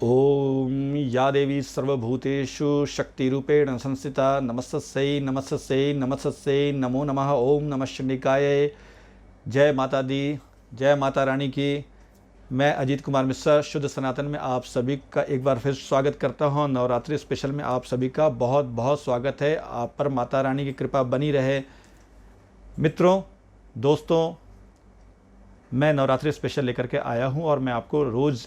ओम या देवी सर्वभूतेषु शक्तिरूपेण संस्थिता नमस्तस्यै नमस्तस्यै नमस्तस्यै नमो नमः। ओम नमः शिवाय। जय माता दी, जय माता रानी की। मैं अजीत कुमार मिश्रा शुद्ध सनातन में आप सभी का एक बार फिर स्वागत करता हूं। नवरात्रि स्पेशल में आप सभी का बहुत बहुत स्वागत है। आप पर माता रानी की कृपा बनी रहे। मित्रों, दोस्तों, मैं नवरात्रि स्पेशल लेकर के आया हूं और मैं आपको रोज़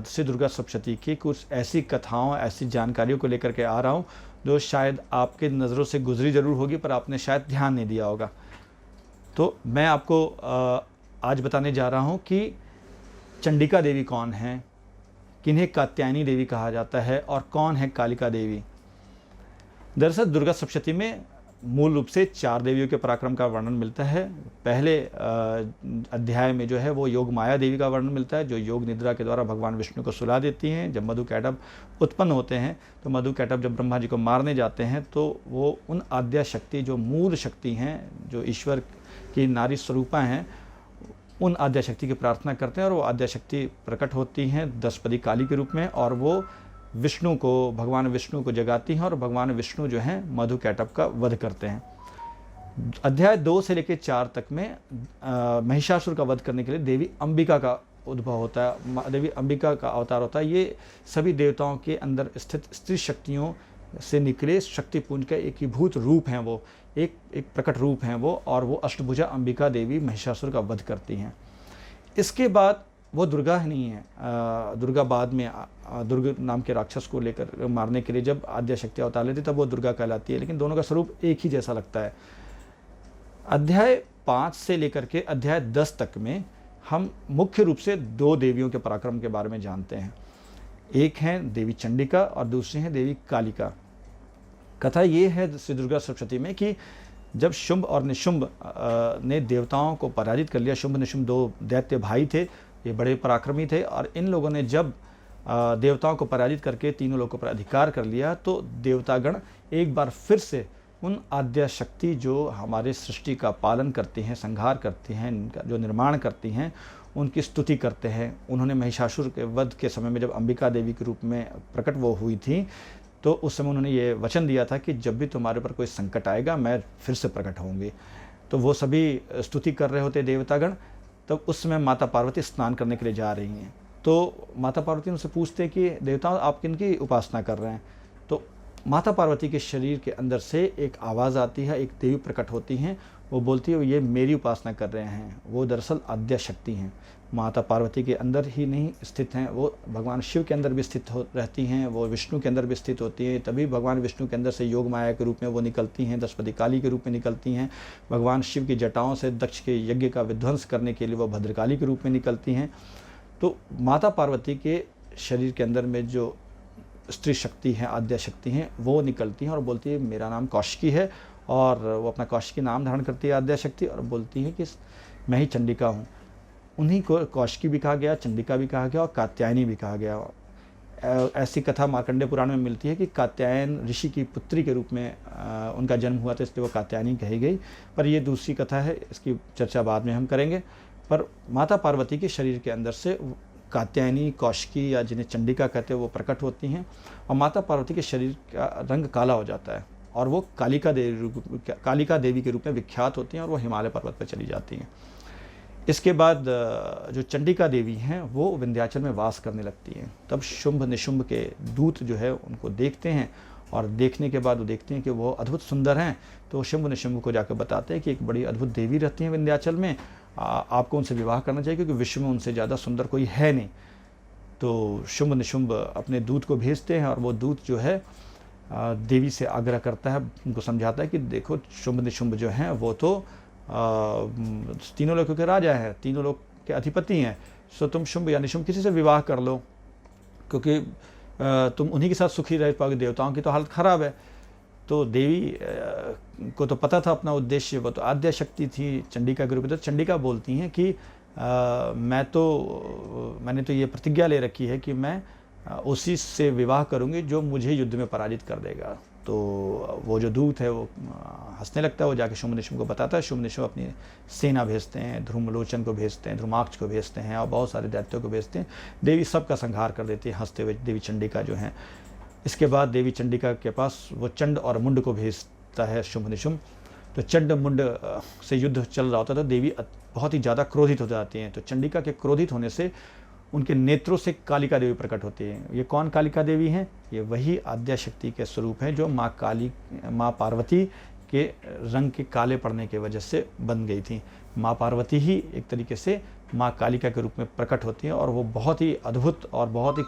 श्री दुर्गा सप्तशती की कुछ ऐसी कथाओं, ऐसी जानकारियों को लेकर के आ रहा हूं जो शायद आपके नज़रों से गुजरी ज़रूर होगी, पर आपने शायद ध्यान नहीं दिया होगा। तो मैं आपको आज बताने जा रहा हूं कि चंडिका देवी कौन है, किन्हें कात्यायनी देवी कहा जाता है और कौन है कालिका देवी। दरअसल दुर्गा सप्तशती में मूल रूप से 4 देवियों के पराक्रम का वर्णन मिलता है। पहले अध्याय में जो है वो योग माया देवी का वर्णन मिलता है, जो योग निद्रा के द्वारा भगवान विष्णु को सुला देती हैं। जब मधु कैटभ उत्पन्न होते हैं तो मधु कैटभ जब ब्रह्मा जी को मारने जाते हैं तो वो उन आद्या शक्ति, जो मूल शक्ति हैं, जो ईश्वर की नारी स्वरूपा हैं, उन आद्या शक्ति की प्रार्थना करते हैं और वो आद्या शक्ति प्रकट होती हैं 10 पदी काली के रूप में, और वो विष्णु को, भगवान विष्णु को जगाती हैं और भगवान विष्णु जो हैं मधु कैटभ का वध करते हैं। अध्याय 2 से लेकर 4 तक में महिषासुर का वध करने के लिए देवी अंबिका का उद्भव होता है, देवी अंबिका का अवतार होता है। ये सभी देवताओं के अंदर स्थित स्त्री शक्तियों से निकले शक्तिपुंज का एकीभूत रूप हैं, वो एक प्रकट रूप हैं वो, और वो अष्टभुजा अंबिका देवी महिषासुर का वध करती हैं। इसके बाद वो दुर्गा नहीं है। दुर्गा बाद में दुर्ग नाम के राक्षस को लेकर मारने के लिए जब आद्या शक्ति अवतार लेती तब वो दुर्गा कहलाती है, लेकिन दोनों का स्वरूप एक ही जैसा लगता है। अध्याय 5 से लेकर के अध्याय 10 तक में हम मुख्य रूप से 2 देवियों के पराक्रम के बारे में जानते हैं। एक है देवी चंडिका और दूसरी है देवी कालिका। कथा ये है श्री दुर्गा सप्तशती में कि जब शुंभ और निशुंभ ने देवताओं को पराजित कर लिया, शुंभ निशुंभ 2 दैत्य भाई थे, ये बड़े पराक्रमी थे, और इन लोगों ने जब देवताओं को पराजित करके तीनों लोगों पर अधिकार कर लिया तो देवतागण एक बार फिर से उन आद्या शक्ति जो हमारे सृष्टि का पालन करती हैं, संहार करती हैं, इनका जो निर्माण करती हैं, उनकी स्तुति करते हैं। उन्होंने महिषासुर के वध के समय में जब अंबिका देवी के रूप में प्रकट वो हुई थी तो उस समय उन्होंने ये वचन दिया था कि जब भी तुम्हारे पर कोई संकट आएगा मैं फिर से प्रकट होंगी। तो वो सभी स्तुति कर रहे होते देवतागण। तब उस समय माता पार्वती स्नान करने के लिए जा रही हैं, तो माता पार्वती उनसे पूछते हैं कि देवताओं आप किनकी उपासना कर रहे हैं। तो माता पार्वती के शरीर के अंदर से एक आवाज़ आती है, एक देवी प्रकट होती हैं, वो बोलती है ये मेरी उपासना कर रहे हैं। वो दरअसल आद्या शक्ति हैं, माता पार्वती के अंदर ही नहीं स्थित हैं, वो भगवान शिव के अंदर भी स्थित रहती हैं, वो विष्णु के अंदर भी स्थित होती हैं। तभी भगवान विष्णु के अंदर से योग माया के रूप में वो निकलती हैं, 10 पदी काली के रूप में निकलती हैं। भगवान शिव की जटाओं से दक्ष के यज्ञ का विध्वंस करने के लिए वो भद्रकाली के रूप में निकलती हैं। तो माता पार्वती के शरीर के अंदर में जो स्त्री शक्ति हैं, आद्या शक्ति हैं, वो निकलती हैं और बोलती है मेरा नाम कौशिकी है, और वो अपना कौशिकी नाम धारण करती है आद्या शक्ति, और बोलती है कि मैं ही चंडिका हूँ। उन्हीं को कौशिकी भी कहा गया, चंडिका भी कहा गया और कात्यायनी भी कहा गया। ऐसी कथा मार्कंडेय पुराण में मिलती है कि कात्यायन ऋषि की पुत्री के रूप में उनका जन्म हुआ था, इसलिए वो कात्यायनी कही गई। पर ये दूसरी कथा है, इसकी चर्चा बाद में हम करेंगे। पर माता पार्वती के शरीर के अंदर से कात्यायनी, कौशिकी या जिन्हें चंडिका कहते हैं वो प्रकट होती हैं, और माता पार्वती के शरीर का रंग काला हो जाता है और वो कालिका देवी के रूप में विख्यात होती हैं, और वो हिमालय पर्वत पर चली जाती हैं। इसके बाद जो चंडिका देवी हैं वो विंध्याचल में वास करने लगती हैं। तब शुंभ निशुंभ के दूत जो है उनको देखते हैं, और देखने के बाद वो देखते हैं कि वो अद्भुत सुंदर हैं। तो शुंभ निशुंभ को जाकर बताते हैं कि एक बड़ी अद्भुत देवी रहती हैं विंध्याचल में, आपको उनसे विवाह करना चाहिए क्योंकि विश्व में उनसे ज़्यादा सुंदर कोई है नहीं। तो शुंभ निशुंभ अपने दूत को भेजते हैं, और वो दूत जो है देवी से आग्रह करता है, उनको समझाता है कि देखो शुंभ निशुंभ जो हैं वो तो तीनों लोगों के राजा हैं, तीनों लोग के अधिपति हैं, सो तुम शुंभ या निशुंभ किसी से विवाह कर लो, क्योंकि तुम उन्हीं के साथ सुखी रह पाओगे, देवताओं की तो हालत ख़राब है। तो देवी को तो पता था अपना उद्देश्य, वो तो आद्या शक्ति थी, चंडिका के रूप में। तो चंडिका बोलती हैं कि मैंने तो ये प्रतिज्ञा ले रखी है कि मैं उसी से विवाह करूंगी जो मुझे युद्ध में पराजित कर देगा। तो वो जो दूत है वो हंसने लगता है, वो जाके शुंभ निशुंभ को बताता है। शुंभ निशुंभ अपनी सेना भेजते हैं, ध्रुमलोचन को भेजते हैं, ध्रुमाक्ष को भेजते हैं और बहुत सारे दैत्यों को भेजते हैं। देवी सबका संहार कर देती है हंसते हुए, देवी चंडिका जो हैं। इसके बाद देवी चंडिका के पास वो चंड और मुंड को भेजता है शुंभ निशुंभ। तो चंड मुंड से युद्ध चल रहा होता है तो देवी बहुत ही ज़्यादा क्रोधित हो जाती हैं। तो चंडिका के क्रोधित होने से उनके नेत्रों से कालिका देवी प्रकट होती है। ये कौन कालिका देवी हैं? ये वही आद्या शक्ति के स्वरूप हैं जो माँ पार्वती के रंग के काले पड़ने की वजह से बन गई थी। माँ पार्वती ही एक तरीके से माँ कालिका के रूप में प्रकट होती हैं और वो बहुत ही अद्भुत और बहुत ही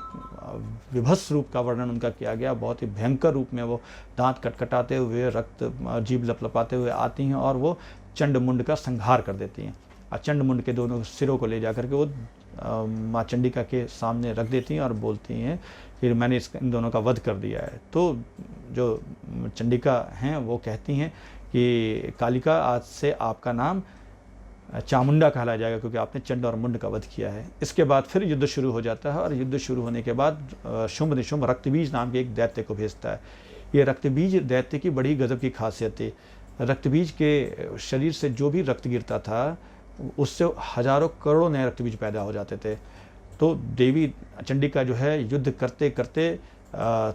विभत्स रूप का वर्णन उनका किया गया। बहुत ही भयंकर रूप में वो दांत कटकटाते हुए, रक्त जीभ लपलपाते हुए आती हैं और वो चंड मुंड का संहार कर देती हैं। और चंड मुंड के दोनों सिरों को ले जाकर के वो माँ चंडिका के सामने रख देती हैं और बोलती हैं फिर मैंने इन दोनों का वध कर दिया है। तो जो चंडिका हैं वो कहती हैं कि कालिका, आज से आपका नाम चामुंडा कहलाया जाएगा क्योंकि आपने चंड और मुंड का वध किया है। इसके बाद फिर युद्ध शुरू हो जाता है और युद्ध शुरू होने के बाद शुंभ निशुंभ रक्तबीज नाम के एक दैत्य को भेजता है। ये रक्तबीज दैत्य की बड़ी गजब की खासियत है। रक्तबीज के शरीर से जो भी रक्त गिरता था उससे हजारों करोड़ों नए रक्तबीज पैदा हो जाते थे। तो देवी चंडिका जो है युद्ध करते करते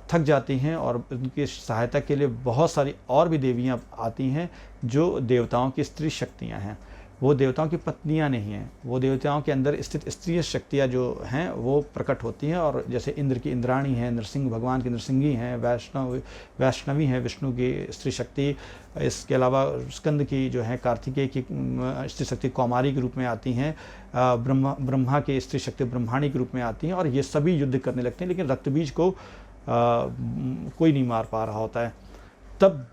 थक जाती हैं और उनकी सहायता के लिए बहुत सारी और भी देवियां आती हैं जो देवताओं की स्त्री शक्तियां हैं। वो देवताओं की पत्नियां नहीं हैं, वो देवताओं के अंदर स्थित स्त्रीय शक्तियां जो हैं वो प्रकट होती हैं। और जैसे इंद्र की इंद्राणी हैं, नरसिंह भगवान की नरसिंही हैं, वैष्णवी हैं विष्णु की स्त्री शक्ति। इसके अलावा स्कंद की जो है कार्तिकेय की स्त्री शक्ति कौमारी के रूप में आती हैं। ब्रह्मा की स्त्री शक्ति ब्रह्माणी के रूप में आती हैं और ये सभी युद्ध करने लगते हैं। लेकिन रक्तबीज को कोई नहीं मार पा रहा होता है। तब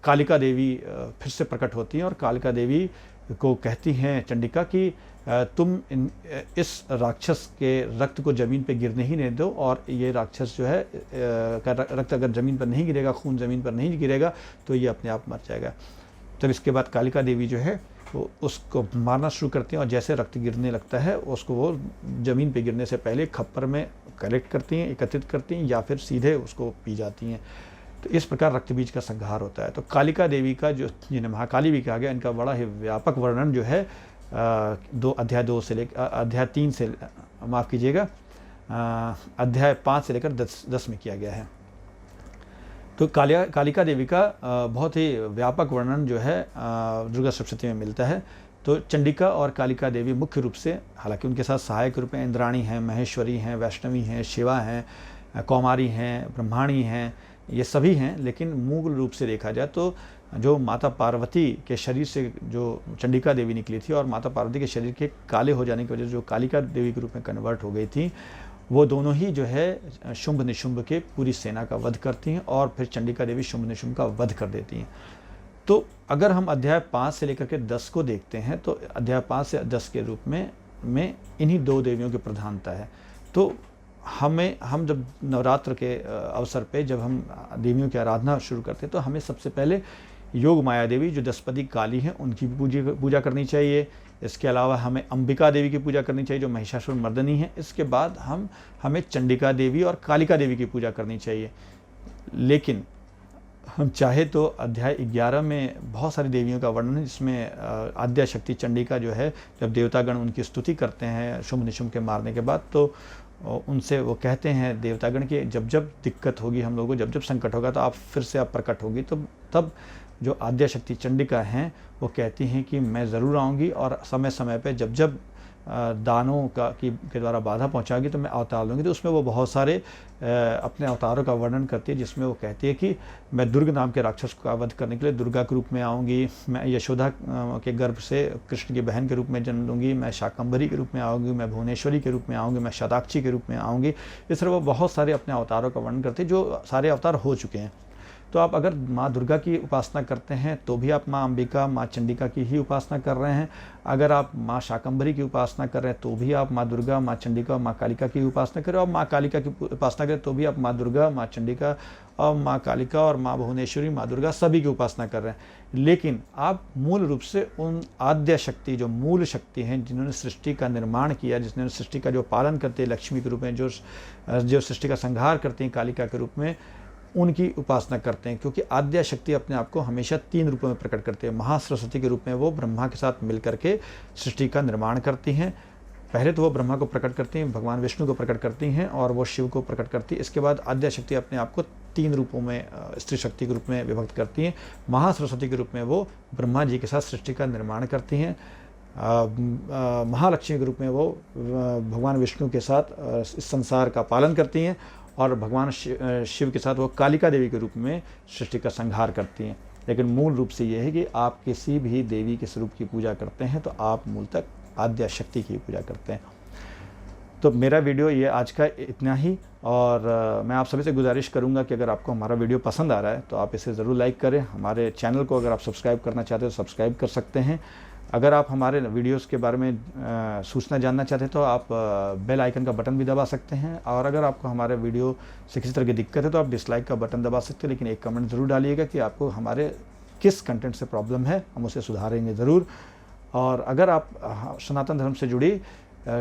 कालिका देवी फिर से प्रकट होती हैं और कालिका देवी को कहती हैं चंडिका कि तुम इस राक्षस के रक्त को ज़मीन पे गिरने ही नहीं दो, और ये राक्षस जो है का रक्त अगर ज़मीन पर नहीं गिरेगा, खून ज़मीन पर नहीं गिरेगा तो ये अपने आप मर जाएगा। तब इसके बाद कालिका देवी जो है वो उसको मारना शुरू करती हैं और जैसे रक्त गिरने लगता है उसको वो ज़मीन पे गिरने से पहले खप्पर में कलेक्ट करती हैं, एकत्रित करती हैं या फिर सीधे उसको पी जाती हैं। तो इस प्रकार रक्तबीज का संहार होता है। तो कालिका देवी का जो जिन्हें महाकाली भी कहा गया, इनका बड़ा ही व्यापक वर्णन जो है अध्याय 2 से लेकर अध्याय 3 से माफ़ कीजिएगा अध्याय 5 से लेकर 10 में किया गया है। तो कालिका देवी का बहुत ही व्यापक वर्णन जो है दुर्गा सप्तशती में मिलता है। तो चंडिका और कालिका देवी मुख्य रूप से, हालांकि उनके साथ सहायक रूप में इंद्राणी हैं, महेश्वरी हैं, वैष्णवी हैं, शिवा हैं, कौमारी हैं, ब्रह्माणी हैं, ये सभी हैं। लेकिन मूल रूप से देखा जाए तो जो माता पार्वती के शरीर से जो चंडिका देवी निकली थी और माता पार्वती के शरीर के काले हो जाने की वजह से जो कालिका देवी के रूप में कन्वर्ट हो गई थी, वो दोनों ही जो है शुंभ निशुंभ के पूरी सेना का वध करती हैं और फिर चंडिका देवी शुंभ निशुंभ का वध कर देती हैं। तो अगर हम अध्याय 5 से लेकर के 10 को देखते हैं तो अध्याय 5 से 10 के रूप में इन्हीं दो देवियों की प्रधानता है। तो हम जब नवरात्र के अवसर पे जब हम देवियों की आराधना शुरू करते हैं तो हमें सबसे पहले योग माया देवी जो दशपदी काली हैं उनकी भी पूजा करनी चाहिए। इसके अलावा हमें अंबिका देवी की पूजा करनी चाहिए जो महिषासुर मर्दनी है। इसके बाद हमें चंडिका देवी और कालिका देवी की पूजा करनी चाहिए। लेकिन हम चाहे तो अध्याय 11 में बहुत सारी देवियों का वर्णन है जिसमें आद्या शक्ति चंडिका जो है जब देवतागण उनकी स्तुति करते हैं शुंभ निशुंभ के मारने के बाद, तो उनसे वो कहते हैं देवतागण की जब जब दिक्कत होगी हम लोगों को, जब जब संकट होगा तो आप फिर से आप प्रकट होगी। तो तब जो आद्या शक्ति चंडिका हैं वो कहती हैं कि मैं ज़रूर आऊँगी और समय समय पे जब जब दानों के द्वारा बाधा पहुंचाएगी तो मैं अवतार लूँगी। तो उसमें वो बहुत सारे अपने अवतारों का वर्णन करती है जिसमें वो कहती है कि मैं दुर्ग नाम के राक्षस का वध करने के लिए दुर्गा के रूप में आऊँगी, मैं यशोदा के गर्भ से कृष्ण की बहन के रूप में जन्म लूँगी, मैं शाकंभरी के रूप में आऊँगी, मैं भुवनेश्वरी के रूप में आऊँगी, मैं शताक्षी के रूप में आऊँगी। इस तरह वो बहुत सारे अपने अवतारों का वर्णन करती है जो सारे अवतार हो चुके हैं। तो आप अगर माँ दुर्गा की उपासना करते हैं तो भी आप माँ अंबिका, माँ चंडिका की ही उपासना कर रहे हैं। अगर आप माँ शाकंभरी की उपासना कर रहे हैं तो भी आप माँ दुर्गा, माँ चंडिका और माँ कालिका की उपासना करें। और माँ कालिका की उपासना करें तो भी आप माँ दुर्गा, माँ चंडिका और माँ कालिका और माँ भुवनेश्वरी, माँ दुर्गा सभी की उपासना कर रहे हैं। लेकिन आप मूल रूप से उन आद्य शक्ति जो मूल शक्ति हैं जिन्होंने सृष्टि का निर्माण किया, जिन्होंने सृष्टि का जो पालन करते हैं लक्ष्मी के रूप में, जो सृष्टि का संहार करती हैं कालिका के रूप में, उनकी उपासना करते हैं, क्योंकि आद्या शक्ति अपने आप को हमेशा 3 रूपों में प्रकट करती है। महासरस्वती के रूप में वो ब्रह्मा के साथ मिलकर के सृष्टि का निर्माण करती हैं। पहले तो वो ब्रह्मा को प्रकट करती हैं, भगवान विष्णु को प्रकट करती हैं और वो शिव को प्रकट करती है। इसके बाद आद्या शक्ति अपने आप को 3 रूपों में स्त्री शक्ति के रूप में विभक्त करती हैं। महासरस्वती के रूप में वो ब्रह्मा जी के साथ सृष्टि का निर्माण करती हैं। महालक्ष्मी के रूप में वो भगवान विष्णु के साथ इस संसार का पालन करती हैं और भगवान शिव के साथ वो कालिका देवी के रूप में सृष्टि का संहार करती हैं। लेकिन मूल रूप से ये है कि आप किसी भी देवी के स्वरूप की पूजा करते हैं तो आप मूलतः आद्या शक्ति की पूजा करते हैं। तो मेरा वीडियो ये आज का इतना ही, और मैं आप सभी से गुजारिश करूंगा कि अगर आपको हमारा वीडियो पसंद आ रहा है तो आप इसे ज़रूर लाइक करें। हमारे चैनल को अगर आप सब्सक्राइब करना चाहते हो तो सब्सक्राइब कर सकते हैं। अगर आप हमारे वीडियोस के बारे में सूचना जानना चाहते हैं तो आप बेल आइकन का बटन भी दबा सकते हैं। और अगर आपको हमारे वीडियो से किसी तरह की दिक्कत है तो आप डिसलाइक का बटन दबा सकते हैं, लेकिन एक कमेंट ज़रूर डालिएगा कि आपको हमारे किस कंटेंट से प्रॉब्लम है, हम उसे सुधारेंगे ज़रूर। और अगर आप सनातन धर्म से जुड़ी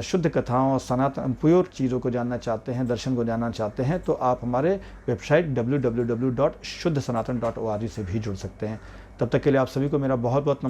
शुद्ध कथाओं, सनातन प्योर चीज़ों को जानना चाहते हैं, दर्शन को जानना चाहते हैं, तो आप हमारे वेबसाइट www.shuddhsanatan.org से भी जुड़ सकते हैं। तब तक के लिए आप सभी को मेरा बहुत बहुत नमस्कार।